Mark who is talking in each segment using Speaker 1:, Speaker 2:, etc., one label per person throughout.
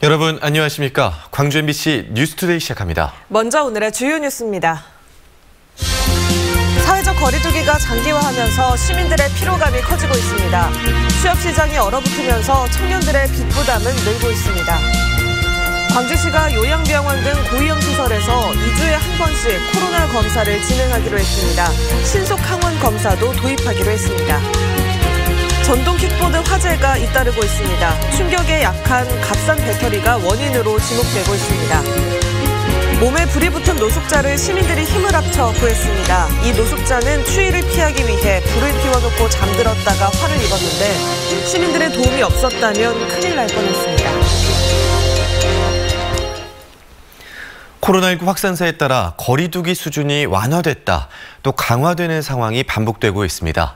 Speaker 1: 여러분 안녕하십니까? 광주 MBC 뉴스투데이 시작합니다.
Speaker 2: 먼저 오늘의 주요 뉴스입니다. 사회적 거리두기가 장기화하면서 시민들의 피로감이 커지고 있습니다. 취업시장이 얼어붙으면서 청년들의 빚 부담은 늘고 있습니다. 광주시가 요양병원 등 고위험 시설에서 2주에 한 번씩 코로나 검사를 진행하기로 했습니다. 신속 항원 검사도 도입하기로 했습니다. 전동 킥보드 화재가 잇따르고 있습니다. 충격에 약한 값싼 배터리가 원인으로 지목되고 있습니다. 몸에 불이 붙은 노숙자를 시민들이 힘을 합쳐 구했습니다. 이 노숙자는 추위를 피하기 위해 불을 피워놓고 잠들었다가 화를 입었는데 시민들의 도움이 없었다면 큰일 날 뻔했습니다.
Speaker 1: 코로나19 확산세에 따라 거리두기 수준이 완화됐다, 또 강화되는 상황이 반복되고 있습니다.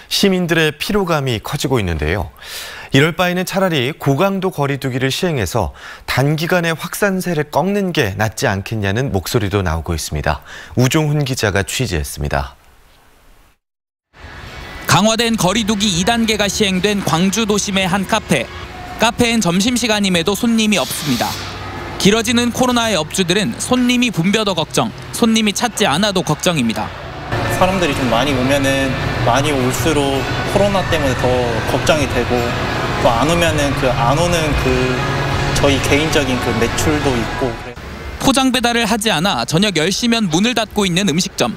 Speaker 1: 시민들의 피로감이 커지고 있는데요. 이럴 바에는 차라리 고강도 거리두기를 시행해서 단기간에 확산세를 꺾는 게 낫지 않겠냐는 목소리도 나오고 있습니다. 우종훈 기자가 취재했습니다.
Speaker 3: 강화된 거리두기 2단계가 시행된 광주 도심의 한 카페. 카페엔 점심시간임에도 손님이 없습니다. 길어지는 코로나의 업주들은 손님이 붐벼도 걱정, 손님이 찾지 않아도 걱정입니다.
Speaker 4: 사람들이 좀 많이 오면은 많이 올수록 코로나 때문에 더 걱정이 되고, 또 안 오면은 안 오는 저희 개인적인 매출도 있고.
Speaker 3: 포장 배달을 하지 않아 저녁 10시면 문을 닫고 있는 음식점.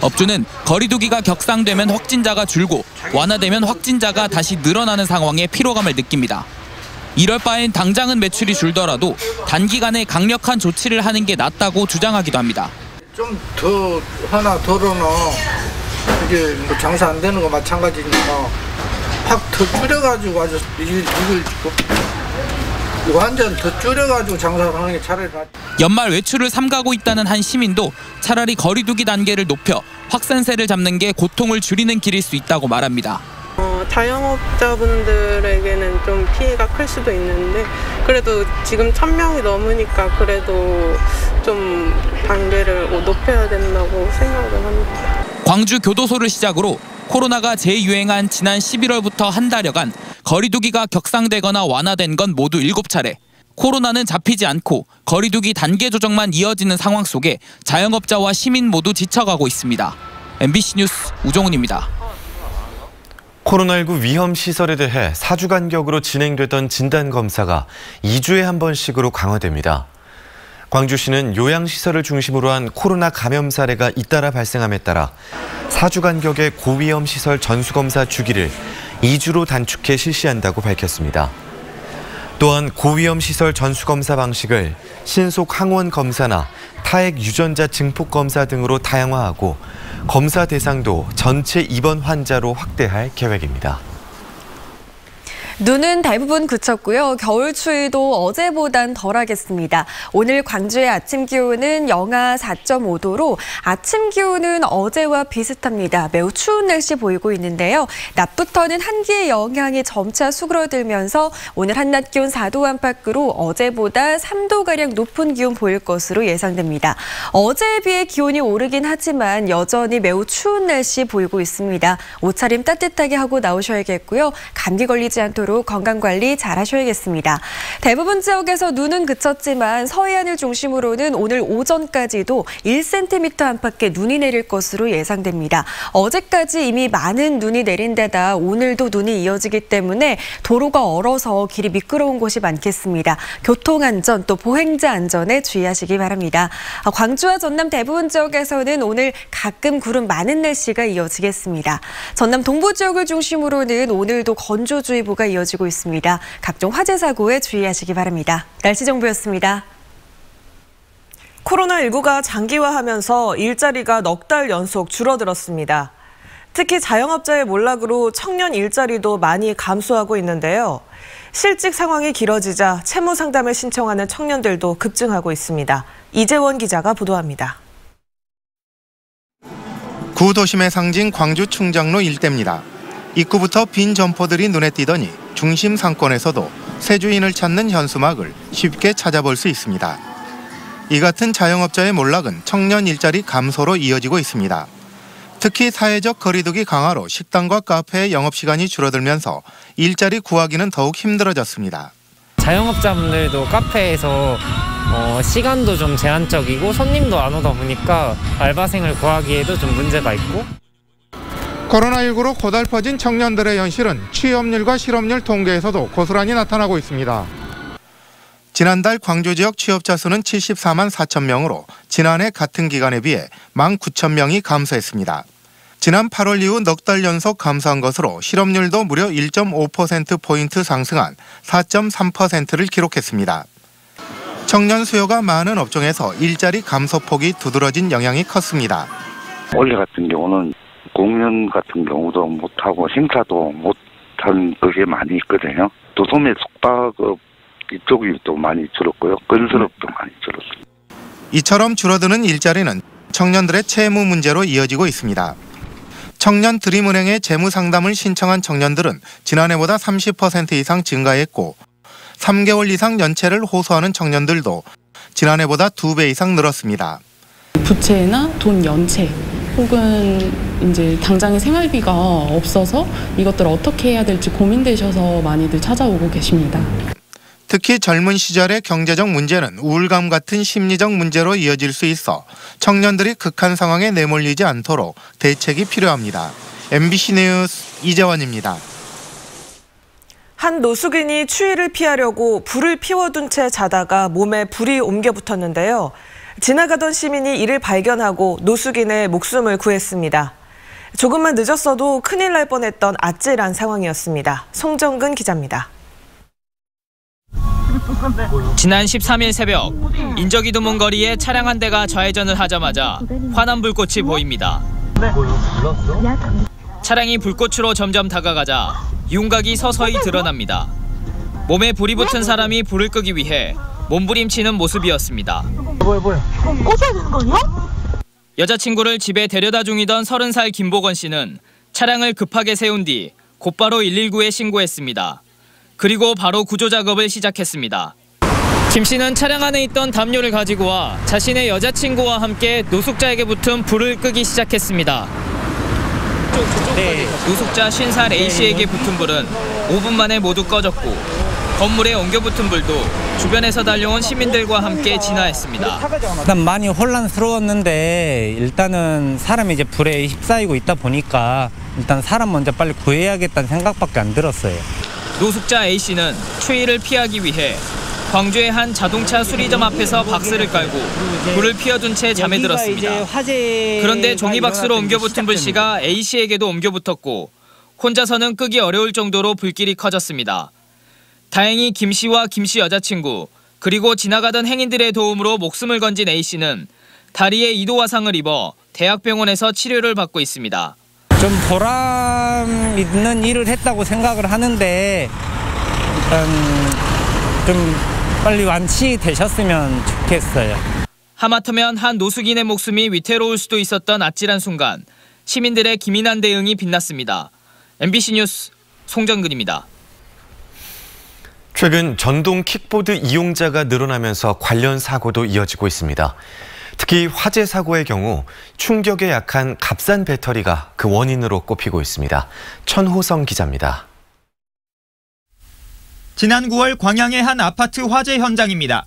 Speaker 3: 업주는 거리두기가 격상되면 확진자가 줄고 완화되면 확진자가 다시 늘어나는 상황에 피로감을 느낍니다. 이럴 바엔 당장은 매출이 줄더라도 단기간에 강력한 조치를 하는 게 낫다고 주장하기도 합니다.
Speaker 5: 좀 더 하나 덜어놔. 이게 뭐 장사 안 되는 거 마찬가지니까 확 더 줄여가지고 아주 이걸 완전 더 줄여가지고 장사를 하는 게 차라리 낫지.
Speaker 3: 연말 외출을 삼가고 있다는 한 시민도 차라리 거리두기 단계를 높여 확산세를 잡는 게 고통을 줄이는 길일 수 있다고 말합니다.
Speaker 6: 자영업자분들에게는 좀 피해가 클 수도 있는데, 그래도 지금 1000명이 넘으니까 그래도 좀 단계를 높여야 된다고 생각을 합니다.
Speaker 3: 광주 교도소를 시작으로 코로나가 재유행한 지난 11월부터 한 달여간 거리두기가 격상되거나 완화된 건 모두 7차례. 코로나는 잡히지 않고 거리두기 단계 조정만 이어지는 상황 속에 자영업자와 시민 모두 지쳐가고 있습니다. MBC 뉴스 우종훈입니다.
Speaker 1: 코로나19 위험 시설에 대해 4주 간격으로 진행되던 진단검사가 2주에 한 번씩으로 강화됩니다. 광주시는 요양시설을 중심으로 한 코로나 감염 사례가 잇따라 발생함에 따라 4주 간격의 고위험 시설 전수검사 주기를 2주로 단축해 실시한다고 밝혔습니다. 또한 고위험 시설 전수검사 방식을 신속 항원 검사나 타액 유전자 증폭 검사 등으로 다양화하고 검사 대상도 전체 입원 환자로 확대할 계획입니다.
Speaker 7: 눈은 대부분 그쳤고요. 겨울 추위도 어제보단 덜하겠습니다. 오늘 광주의 아침 기온은 영하 4.5도로 아침 기온은 어제와 비슷합니다. 매우 추운 날씨 보이고 있는데요. 낮부터는 한기의 영향이 점차 수그러들면서 오늘 한낮 기온 4도 안팎으로 어제보다 3도가량 높은 기온 보일 것으로 예상됩니다. 어제에 비해 기온이 오르긴 하지만 여전히 매우 추운 날씨 보이고 있습니다. 옷차림 따뜻하게 하고 나오셔야겠고요. 감기 걸리지 않도록 건강관리 잘 하셔야겠습니다. 대부분 지역에서 눈은 그쳤지만 서해안을 중심으로는 오늘 오전까지도 1cm 안팎의 눈이 내릴 것으로 예상됩니다. 어제까지 이미 많은 눈이 내린 데다 오늘도 눈이 이어지기 때문에 도로가 얼어서 길이 미끄러운 곳이 많겠습니다. 교통안전 또 보행자 안전에 주의하시기 바랍니다. 광주와 전남 대부분 지역에서는 오늘 가끔 구름 많은 날씨가 이어지겠습니다. 전남 동부 지역을 중심으로는 오늘도 건조주의보가 이어지고 있습니다. 각종 화재 사고에 주의하시기 바랍니다. 날씨 정보였습니다.
Speaker 2: 코로나19가 장기화하면서 일자리가 넉 달 연속 줄어들었습니다. 특히 자영업자의 몰락으로 청년 일자리도 많이 감소하고 있는데요. 실직 상황이 길어지자 채무 상담을 신청하는 청년들도 급증하고 있습니다. 이재원 기자가 보도합니다.
Speaker 8: 구도심의 상징 광주 충장로 일대입니다. 입구부터 빈 점포들이 눈에 띄더니 중심 상권에서도 새 주인을 찾는 현수막을 쉽게 찾아볼 수 있습니다. 이 같은 자영업자의 몰락은 청년 일자리 감소로 이어지고 있습니다. 특히 사회적 거리두기 강화로 식당과 카페의 영업시간이 줄어들면서 일자리 구하기는 더욱 힘들어졌습니다.
Speaker 9: 자영업자분들도 카페에서 시간도 좀 제한적이고 손님도 안 오다 보니까 알바생을 구하기에도 좀 문제가 있고.
Speaker 8: 코로나19로 고달퍼진 청년들의 현실은 취업률과 실업률 통계에서도 고스란히 나타나고 있습니다. 지난달 광주 지역 취업자 수는 74만 4천 명으로 지난해 같은 기간에 비해 19,000명이 감소했습니다. 지난 8월 이후 넉 달 연속 감소한 것으로 실업률도 무려 1.5%포인트 상승한 4.3%를 기록했습니다. 청년 수요가 많은 업종에서 일자리 감소폭이 두드러진 영향이 컸습니다.
Speaker 10: 올해 같은 경우는 공연 같은 경우도 못하고 행사도 못한 그게 많이 있거든요. 또 소매 숙박업 이쪽이 또 많이 줄었고요. 건설업도 많이 줄었습니다.
Speaker 8: 이처럼 줄어드는 일자리는 청년들의 채무 문제로 이어지고 있습니다. 청년 드림은행에 재무 상담을 신청한 청년들은 지난해보다 30% 이상 증가했고 3개월 이상 연체를 호소하는 청년들도 지난해보다 2배 이상 늘었습니다.
Speaker 11: 부채나 돈 연체 혹은 이제 당장의 생활비가 없어서 이것들을 어떻게 해야 될지 고민되셔서 많이들 찾아오고 계십니다.
Speaker 8: 특히 젊은 시절의 경제적 문제는 우울감 같은 심리적 문제로 이어질 수 있어 청년들이 극한 상황에 내몰리지 않도록 대책이 필요합니다. MBC 뉴스 이재원입니다.
Speaker 2: 한 노숙인이 추위를 피하려고 불을 피워둔 채 자다가 몸에 불이 옮겨 붙었는데요. 지나가던 시민이 이를 발견하고 노숙인의 목숨을 구했습니다. 조금만 늦었어도 큰일 날 뻔했던 아찔한 상황이었습니다. 송정근 기자입니다.
Speaker 3: 지난 13일 새벽 인적이 드문 거리에 차량 한 대가 좌회전을 하자마자 환한 불꽃이 보입니다. 차량이 불꽃으로 점점 다가가자 윤곽이 서서히 드러납니다. 몸에 불이 붙은 사람이 불을 끄기 위해 몸부림치는 모습이었습니다.
Speaker 12: 꺼져야 되는 거 아니야?
Speaker 3: 여자친구를 집에 데려다 중이던 30살 김보건 씨는 차량을 급하게 세운 뒤 곧바로 119에 신고했습니다. 그리고 바로 구조 작업을 시작했습니다. 김 씨는 차량 안에 있던 담요를 가지고 와 자신의 여자친구와 함께 노숙자에게 붙은 불을 끄기 시작했습니다. 노숙자 50살 A씨에게 붙은 불은 5분 만에 모두 꺼졌고 건물에 옮겨 붙은 불도 주변에서 달려온 시민들과 함께 진화했습니다.
Speaker 9: 일단 많이 혼란스러웠는데 일단은 사람이 이제 불에 휩싸이고 있다 보니까 일단 사람 먼저 빨리 구해야겠다는 생각밖에 안 들었어요.
Speaker 3: 노숙자 A씨는 추위를 피하기 위해 광주의 한 자동차 수리점 앞에서 박스를 깔고 불을 피워둔 채 잠에 들었습니다. 그런데 종이박스로 옮겨붙은 불씨가 A씨에게도 옮겨붙었고 혼자서는 끄기 어려울 정도로 불길이 커졌습니다. 다행히 김 씨와 김 씨 여자친구 그리고 지나가던 행인들의 도움으로 목숨을 건진 A씨는 다리에 2도 화상을 입어 대학병원에서 치료를 받고 있습니다.
Speaker 9: 좀 보람 있는 일을 했다고 생각을 하는데 일단 좀 빨리 완치되셨으면 좋겠어요.
Speaker 3: 하마터면 한 노숙인의 목숨이 위태로울 수도 있었던 아찔한 순간 시민들의 기민한 대응이 빛났습니다. MBC 뉴스 송정근입니다.
Speaker 1: 최근 전동 킥보드 이용자가 늘어나면서 관련 사고도 이어지고 있습니다. 특히 화재 사고의 경우 충격에 약한 값싼 배터리가 그 원인으로 꼽히고 있습니다. 천호성 기자입니다.
Speaker 13: 지난 9월 광양의 한 아파트 화재 현장입니다.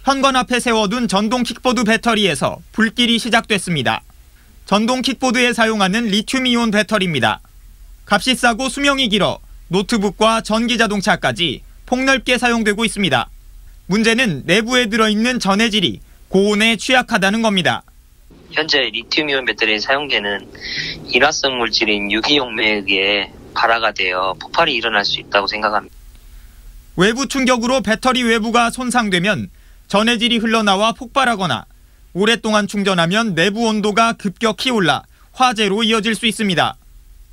Speaker 13: 현관 앞에 세워둔 전동 킥보드 배터리에서 불길이 시작됐습니다. 전동 킥보드에 사용하는 리튬이온 배터리입니다. 값이 싸고 수명이 길어 노트북과 전기자동차까지 폭넓게 사용되고 있습니다. 문제는 내부에 들어있는 전해질이 고온에 취약하다는 겁니다.
Speaker 14: 현재 리튬이온 배터리에 사용되는 일화성 물질인 유기용매에 의해 발화가 되어 폭발이 일어날 수 있다고 생각합니다.
Speaker 13: 외부 충격으로 배터리 외부가 손상되면 전해질이 흘러나와 폭발하거나 오랫동안 충전하면 내부 온도가 급격히 올라 화재로 이어질 수 있습니다.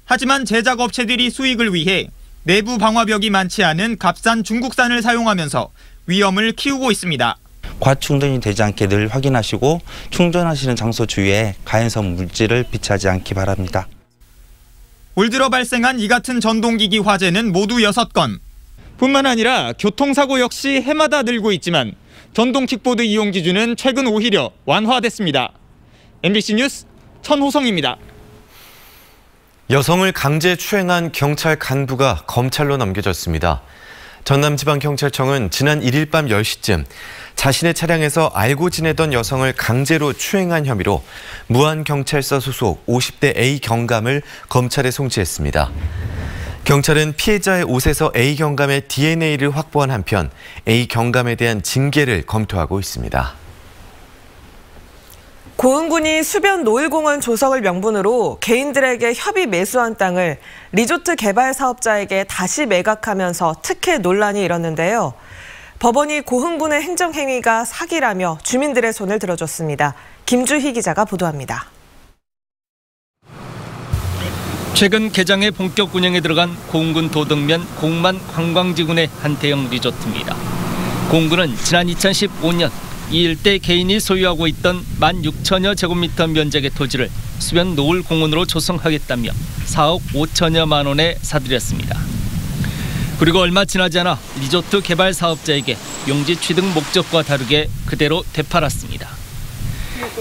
Speaker 13: 하지만 제작업체들이 수익을 위해 내부 방화벽이 많지 않은 값싼 중국산을 사용하면서 위험을 키우고 있습니다.
Speaker 15: 과충전이 되지 않게 늘 확인하시고 충전하시는 장소 주위에 가연성 물질을 비치하지 않기 바랍니다.
Speaker 13: 올 들어 발생한 이 같은 전동기기 화재는 모두 6건. 뿐만 아니라 교통사고 역시 해마다 늘고 있지만 전동 킥보드 이용 기준은 최근 오히려 완화됐습니다. MBC 뉴스 천호성입니다.
Speaker 1: 여성을 강제 추행한 경찰 간부가 검찰로 넘겨졌습니다. 전남지방경찰청은 지난 1일 밤 10시쯤 자신의 차량에서 알고 지내던 여성을 강제로 추행한 혐의로 무안경찰서 소속 50대 A 경감을 검찰에 송치했습니다. 경찰은 피해자의 옷에서 A 경감의 DNA를 확보한 한편 A 경감에 대한 징계를 검토하고 있습니다.
Speaker 2: 고흥군이 수변 노을공원 조성을 명분으로 개인들에게 협의 매수한 땅을 리조트 개발 사업자에게 다시 매각하면서 특혜 논란이 일었는데요. 법원이 고흥군의 행정행위가 사기라며 주민들의 손을 들어줬습니다. 김주희 기자가 보도합니다.
Speaker 16: 최근 개장에 본격 운영에 들어간 고흥군 도덕면 공만 관광지군의 한 대형 리조트입니다. 고흥군은 지난 2015년 이 일대 개인이 소유하고 있던 16,000여 제곱미터 면적의 토지를 수변 노을공원으로 조성하겠다며 4억 5천여만 원에 사들였습니다. 그리고 얼마 지나지 않아 리조트 개발 사업자에게 용지 취득 목적과 다르게 그대로 되팔았습니다.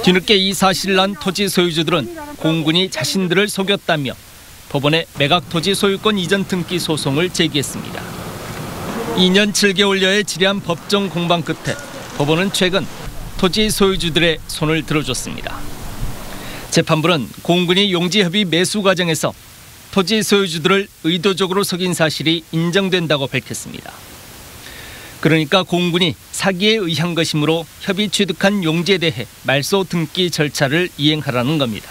Speaker 16: 뒤늦게 이 사실을 안 토지 소유주들은 고흥군이 자신들을 속였다며 법원에 매각 토지 소유권 이전 등기 소송을 제기했습니다. 2년 7개월여의 지리한 법정 공방 끝에 법원은 최근 토지 소유주들의 손을 들어줬습니다. 재판부는 고흥군이 용지협의 매수 과정에서 토지 소유주들을 의도적으로 속인 사실이 인정된다고 밝혔습니다. 그러니까 고흥군이 사기에 의한 것이므로 협의 취득한 용지에 대해 말소 등기 절차를 이행하라는 겁니다.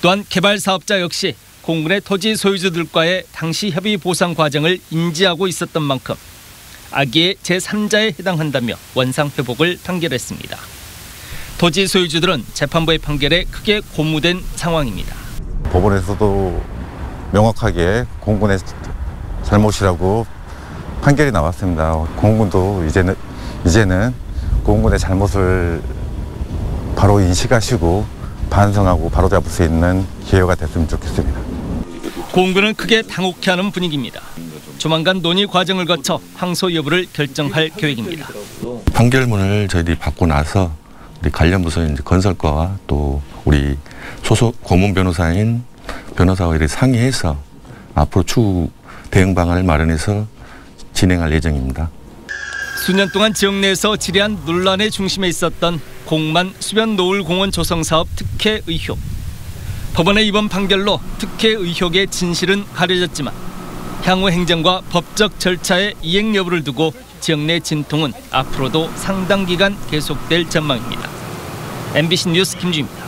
Speaker 16: 또한 개발 사업자 역시 고흥군의 토지 소유주들과의 당시 협의 보상 과정을 인지하고 있었던 만큼 악의의 제3자에 해당한다며 원상회복을 판결했습니다. 토지 소유주들은 재판부의 판결에 크게 고무된 상황입니다.
Speaker 17: 법원에서도 명확하게 고흥군의 잘못이라고 판결이 나왔습니다. 고흥군도 이제는 고흥군의 잘못을 바로 인식하시고 반성하고 바로잡을 수 있는 기회가 됐으면 좋겠습니다.
Speaker 16: 고흥군은 크게 당혹해하는 분위기입니다. 조만간 논의 과정을 거쳐 항소 여부를 결정할 계획입니다.
Speaker 17: 판결문을 저희들이 받고 나서 우리 관련 부서 건설과와 또 우리 소속 고문 변호사인 변호사와 이렇게 상의해서 앞으로 추후 대응 방안을 마련해서 진행할 예정입니다.
Speaker 16: 수년 동안 지역 내에서 지리한 논란의 중심에 있었던 공만 수변 노을공원 조성 사업 특혜 의혹. 법원의 이번 판결로 특혜 의혹의 진실은 가려졌지만 향후 행정과 법적 절차의 이행 여부를 두고 지역 내 진통은 앞으로도 상당 기간 계속될 전망입니다. MBC 뉴스 김주희입니다.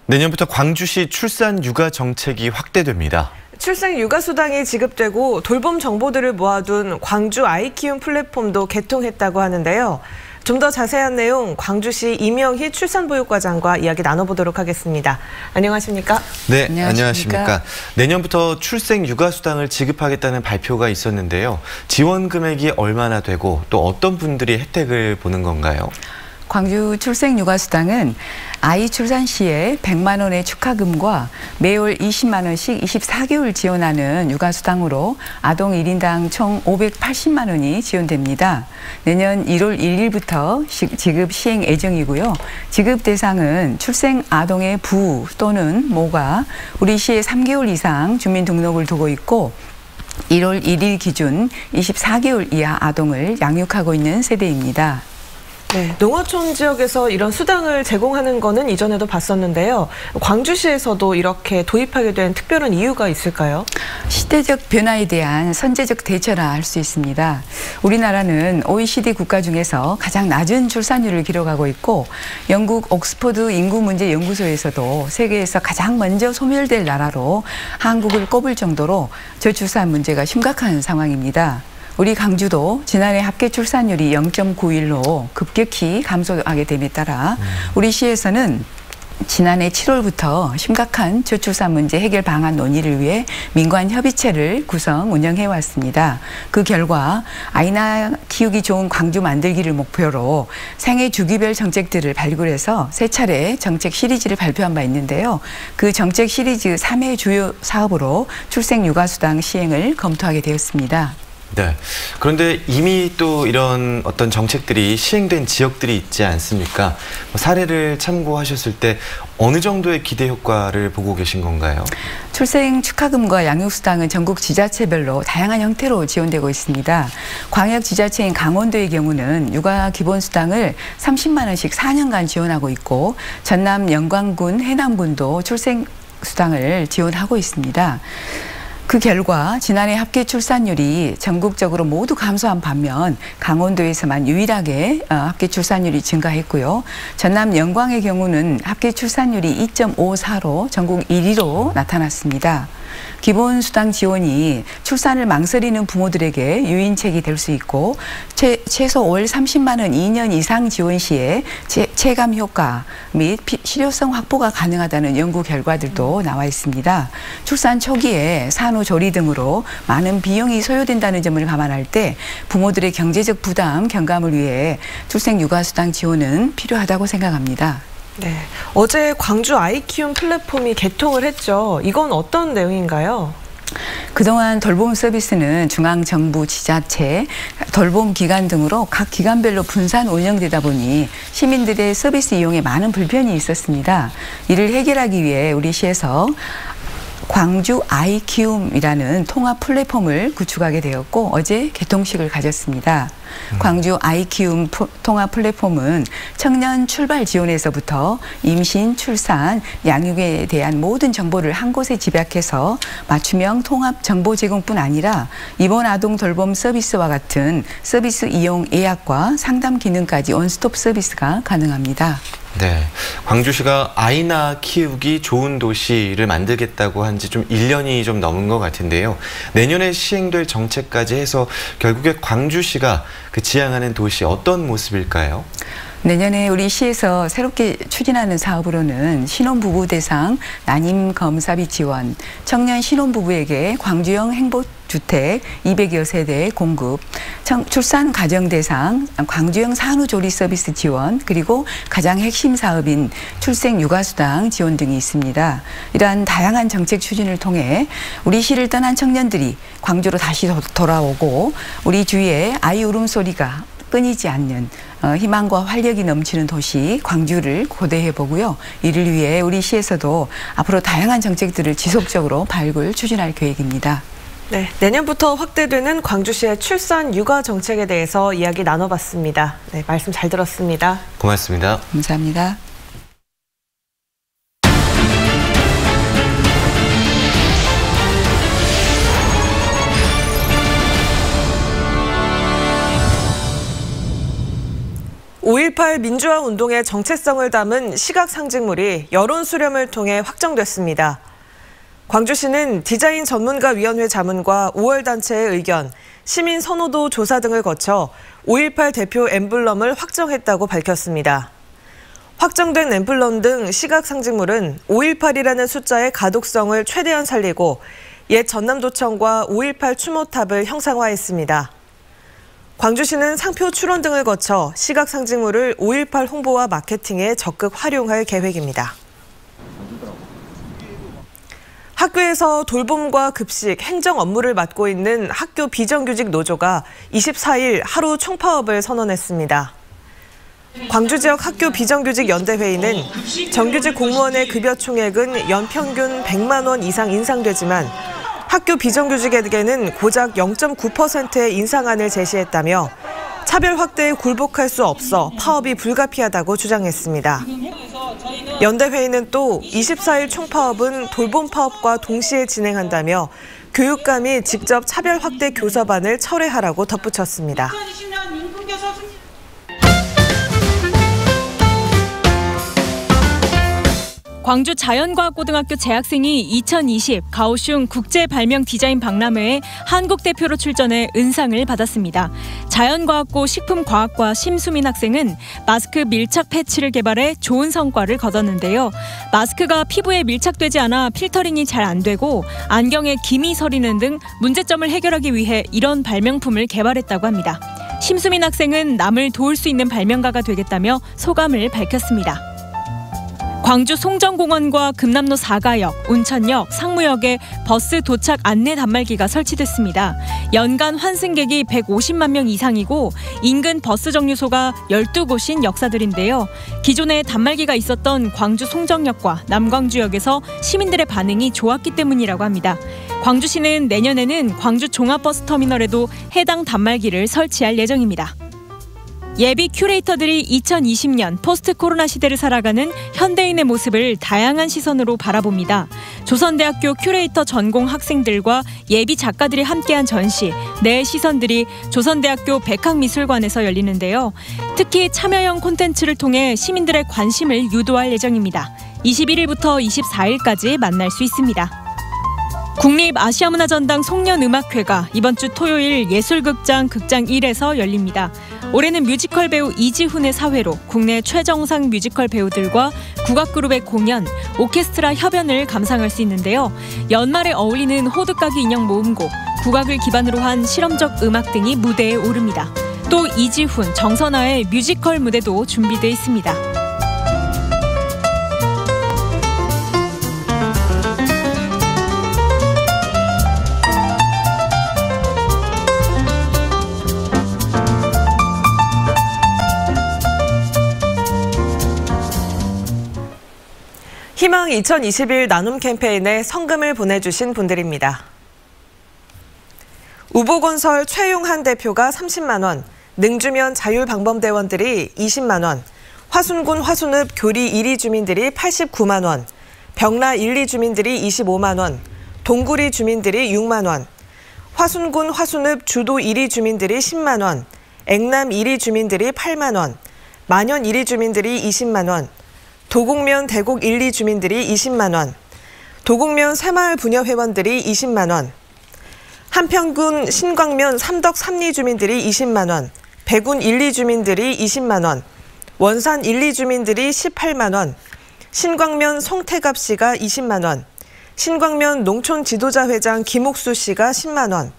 Speaker 1: 내년부터 광주시 출산 육아 정책이 확대됩니다.
Speaker 2: 출생 육아 수당이 지급되고 돌봄 정보들을 모아둔 광주 아이 키움 플랫폼도 개통했다고 하는데요. 좀 더 자세한 내용 광주시 이명희 출산보육과장과 이야기 나눠보도록 하겠습니다. 안녕하십니까?
Speaker 1: 네, 안녕하십니까? 내년부터 출생 육아 수당을 지급하겠다는 발표가 있었는데요. 지원 금액이 얼마나 되고 또 어떤 분들이 혜택을 보는 건가요?
Speaker 18: 광주 출생육아수당은 아이 출산 시에 100만 원의 축하금과 매월 20만 원씩 24개월 지원하는 육아수당으로 아동 1인당 총 580만 원이 지원됩니다. 내년 1월 1일부터 지급 시행 예정이고요. 지급 대상은 출생 아동의 부 또는 모가 우리 시에 3개월 이상 주민등록을 두고 있고 1월 1일 기준 24개월 이하 아동을 양육하고 있는 세대입니다.
Speaker 2: 네, 농어촌 지역에서 이런 수당을 제공하는 거는 이전에도 봤었는데요. 광주시에서도 이렇게 도입하게 된 특별한 이유가 있을까요?
Speaker 18: 시대적 변화에 대한 선제적 대처라 할 수 있습니다. 우리나라는 OECD 국가 중에서 가장 낮은 출산율을 기록하고 있고 영국 옥스퍼드 인구문제연구소에서도 세계에서 가장 먼저 소멸될 나라로 한국을 꼽을 정도로 저출산 문제가 심각한 상황입니다. 우리 광주도 지난해 합계 출산율이 0.91로 급격히 감소하게 됨에 따라 우리 시에서는 지난해 7월부터 심각한 저출산 문제 해결 방안 논의를 위해 민관 협의체를 구성 운영해 왔습니다. 그 결과 아이나 키우기 좋은 광주 만들기를 목표로 생애 주기별 정책들을 발굴해서 세 차례 정책 시리즈를 발표한 바 있는데요. 그 정책 시리즈 3회 주요 사업으로 출생 육아수당 시행을 검토하게 되었습니다.
Speaker 1: 네. 그런데 이미 또 이런 어떤 정책들이 시행된 지역들이 있지 않습니까? 사례를 참고하셨을 때 어느 정도의 기대 효과를 보고 계신 건가요?
Speaker 18: 출생 축하금과 양육수당은 전국 지자체별로 다양한 형태로 지원되고 있습니다. 광역 지자체인 강원도의 경우는 육아 기본수당을 30만 원씩 4년간 지원하고 있고 전남 영광군, 해남군도 출생 수당을 지원하고 있습니다. 그 결과 지난해 합계 출산율이 전국적으로 모두 감소한 반면 강원도에서만 유일하게 합계 출산율이 증가했고요. 전남 영광의 경우는 합계 출산율이 2.54로 전국 1위로 나타났습니다. 기본수당 지원이 출산을 망설이는 부모들에게 유인책이 될 수 있고 최소 월 30만 원 2년 이상 지원 시에 체감 효과 및 실효성 확보가 가능하다는 연구 결과들도 나와 있습니다. 출산 초기에 산후조리 등으로 많은 비용이 소요된다는 점을 감안할 때 부모들의 경제적 부담 경감을 위해 출생 육아수당 지원은 필요하다고 생각합니다.
Speaker 2: 네, 어제 광주 아이키움 플랫폼이 개통을 했죠. 이건 어떤 내용인가요?
Speaker 18: 그동안 돌봄 서비스는 중앙정부, 지자체, 돌봄 기관 등으로 각 기관별로 분산 운영되다 보니 시민들의 서비스 이용에 많은 불편이 있었습니다. 이를 해결하기 위해 우리 시에서 광주 아이키움이라는 통합 플랫폼을 구축하게 되었고 어제 개통식을 가졌습니다. 광주 아이키움 통합 플랫폼은 청년 출발 지원에서부터 임신, 출산, 양육에 대한 모든 정보를 한 곳에 집약해서 맞춤형 통합 정보 제공뿐 아니라 입원 아동 돌봄 서비스와 같은 서비스 이용 예약과 상담 기능까지 원스톱 서비스가 가능합니다.
Speaker 1: 네, 광주시가 아이나 키우기 좋은 도시를 만들겠다고 한 지 좀 1년이 좀 넘은 것 같은데요. 내년에 시행될 정책까지 해서 결국에 광주시가 그 지향하는 도시 어떤 모습일까요?
Speaker 18: 내년에 우리 시에서 새롭게 추진하는 사업으로는 신혼부부 대상 난임 검사비 지원, 청년 신혼부부에게 광주형 행복주택 200여 세대 공급, 출산 가정 대상 광주형 산후조리 서비스 지원, 그리고 가장 핵심 사업인 출생 육아수당 지원 등이 있습니다. 이러한 다양한 정책 추진을 통해 우리 시를 떠난 청년들이 광주로 다시 돌아오고 우리 주위에 아이 울음소리가 끊이지 않는 희망과 활력이 넘치는 도시 광주를 고대해 보고요. 이를 위해 우리 시에서도 앞으로 다양한 정책들을 지속적으로 발굴 추진할 계획입니다.
Speaker 2: 네, 내년부터 확대되는 광주시의 출산 육아 정책에 대해서 이야기 나눠봤습니다. 네, 말씀 잘 들었습니다.
Speaker 1: 고맙습니다.
Speaker 18: 감사합니다.
Speaker 2: (5.18) 민주화 운동의 정체성을 담은 시각 상징물이 여론 수렴을 통해 확정됐습니다. 광주시는 디자인 전문가위원회 자문과 5월 단체의 의견, 시민 선호도 조사 등을 거쳐 5.18 대표 엠블럼을 확정했다고 밝혔습니다. 확정된 엠블럼 등 시각 상징물은 5.18이라는 숫자의 가독성을 최대한 살리고 옛 전남도청과 5.18 추모탑을 형상화했습니다. 광주시는 상표 출원 등을 거쳐 시각 상징물을 5.18 홍보와 마케팅에 적극 활용할 계획입니다. 학교에서 돌봄과 급식, 행정 업무를 맡고 있는 학교 비정규직 노조가 24일 하루 총파업을 선언했습니다. 광주 지역 학교 비정규직 연대회의는 정규직 공무원의 급여 총액은 연평균 100만 원 이상 인상되지만 학교 비정규직에게는 고작 0.9%의 인상안을 제시했다며 차별 확대에 굴복할 수 없어 파업이 불가피하다고 주장했습니다. 연대회의는 또 24일 총파업은 돌봄 파업과 동시에 진행한다며 교육감이 직접 차별 확대 교섭안을 철회하라고 덧붙였습니다.
Speaker 19: 광주 자연과학고등학교 재학생이 2020 가오슝 국제발명 디자인 박람회에 한국 대표로 출전해 은상을 받았습니다. 자연과학고 식품과학과 심수민 학생은 마스크 밀착 패치를 개발해 좋은 성과를 거뒀는데요. 마스크가 피부에 밀착되지 않아 필터링이 잘 안 되고 안경에 김이 서리는 등 문제점을 해결하기 위해 이런 발명품을 개발했다고 합니다. 심수민 학생은 남을 도울 수 있는 발명가가 되겠다며 소감을 밝혔습니다. 광주 송정공원과 금남로 4가역, 운천역, 상무역에 버스 도착 안내 단말기가 설치됐습니다. 연간 환승객이 150만 명 이상이고 인근 버스 정류소가 12곳인 역사들인데요. 기존에 단말기가 있었던 광주 송정역과 남광주역에서 시민들의 반응이 좋았기 때문이라고 합니다. 광주시는 내년에는 광주 종합버스터미널에도 해당 단말기를 설치할 예정입니다. 예비 큐레이터들이 2020년 포스트 코로나 시대를 살아가는 현대인의 모습을 다양한 시선으로 바라봅니다. 조선대학교 큐레이터 전공 학생들과 예비 작가들이 함께한 전시 내 시선들이 조선대학교 백학미술관에서 열리는데요. 특히 참여형 콘텐츠를 통해 시민들의 관심을 유도할 예정입니다. 21일부터 24일까지 만날 수 있습니다. 국립아시아문화전당 송년음악회가 이번 주 토요일 예술극장 극장 1에서 열립니다. 올해는 뮤지컬 배우 이지훈의 사회로 국내 최정상 뮤지컬 배우들과 국악그룹의 공연, 오케스트라 협연을 감상할 수 있는데요. 연말에 어울리는 호두까기 인형 모음곡, 국악을 기반으로 한 실험적 음악 등이 무대에 오릅니다. 또 이지훈, 정선아의 뮤지컬 무대도 준비돼 있습니다.
Speaker 2: 희망 2021 나눔 캠페인에 성금을 보내주신 분들입니다. 우보건설 최용한 대표가 30만 원, 능주면 자율방범대원들이 20만 원, 화순군 화순읍 교리 1위 주민들이 89만 원, 병라 1, 2 주민들이 25만 원, 동구리 주민들이 6만 원, 화순군 화순읍 주도 1위 주민들이 10만 원, 앵남 1위 주민들이 8만 원, 만연 1위 주민들이 20만 원, 도곡면 대곡 1, 2 주민들이 20만 원, 도곡면 새마을 부녀회원들이 20만 원, 한평군 신광면 삼덕 3, 2 주민들이 20만 원, 배군 1, 2 주민들이 20만 원, 원산 1, 2 주민들이 18만 원, 신광면 송태갑 씨가 20만 원, 신광면 농촌 지도자 회장 김옥수 씨가 10만 원,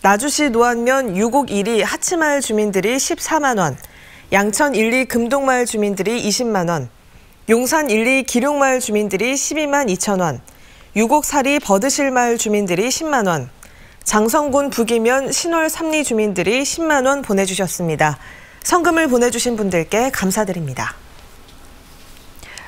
Speaker 2: 나주시 노안면 유곡 1위 하치마을 주민들이 14만 원, 양천 1, 2 금동마을 주민들이 20만 원, 용산 1, 2 기룡마을 주민들이 12만 2천 원, 유곡사리 버드실마을 주민들이 10만 원, 장성군 북이면 신월 3, 2 주민들이 10만 원 보내주셨습니다. 성금을 보내주신 분들께 감사드립니다.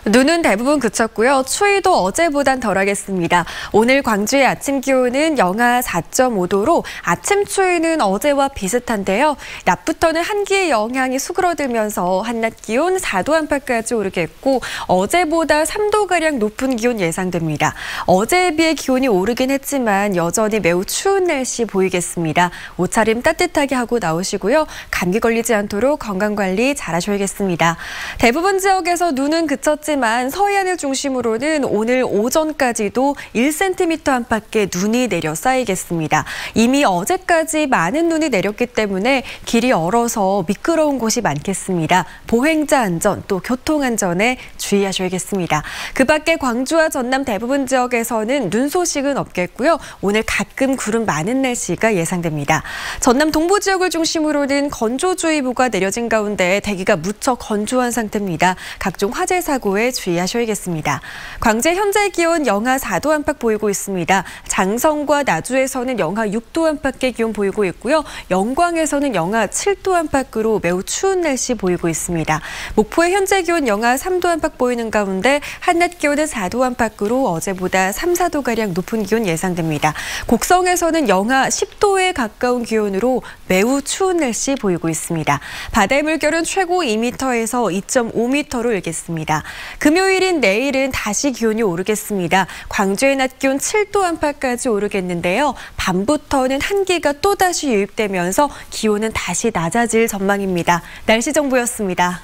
Speaker 7: 눈은 대부분 그쳤고요. 추위도 어제보단 덜하겠습니다. 오늘 광주의 아침 기온은 영하 4.5도로 아침 추위는 어제와 비슷한데요. 낮부터는 한기의 영향이 수그러들면서 한낮 기온 4도 안팎까지 오르겠고 어제보다 3도가량 높은 기온 예상됩니다. 어제에 비해 기온이 오르긴 했지만 여전히 매우 추운 날씨 보이겠습니다. 옷차림 따뜻하게 하고 나오시고요. 감기 걸리지 않도록 건강관리 잘하셔야겠습니다. 대부분 지역에서 눈은 그쳤지만 서해안을 중심으로는 오늘 오전까지도 1cm 안팎의 눈이 내려 쌓이겠습니다. 이미 어제까지 많은 눈이 내렸기 때문에 길이 얼어서 미끄러운 곳이 많겠습니다. 보행자 안전 또 교통 안전에 주의하셔야겠습니다. 그 밖에 광주와 전남 대부분 지역에서는 눈 소식은 없겠고요. 오늘 가끔 구름 많은 날씨가 예상됩니다. 전남 동부 지역을 중심으로는 건조주의보가 내려진 가운데 대기가 무척 건조한 상태입니다. 각종 화재 사고에 주의하셔야겠습니다. 광주의 현재 기온 영하 4도 안팎 보이고 있습니다. 장성과 나주에서는 영하 6도 안팎의 기온 보이고 있고요. 영광에서는 영하 7도 안팎으로 매우 추운 날씨 보이고 있습니다. 목포의 현재 기온 영하 3도 안팎 보이는 가운데 한낮 기온은 4도 안팎으로 어제보다 3, 4도가량 높은 기온 예상됩니다. 곡성에서는 영하 10도에 가까운 기온으로 매우 추운 날씨 보이고 있습니다. 바다의 물결은 최고 2m에서 2.5m로 일겠습니다. 금요일인 내일은 다시 기온이 오르겠습니다. 광주의 낮 기온 7도 안팎까지 오르겠는데요. 밤부터는 한기가 또다시 유입되면서 기온은 다시 낮아질 전망입니다. 날씨 정보였습니다.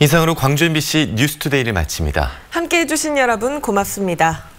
Speaker 1: 이상으로 광주 MBC 뉴스투데이를 마칩니다.
Speaker 2: 함께해 주신 여러분 고맙습니다.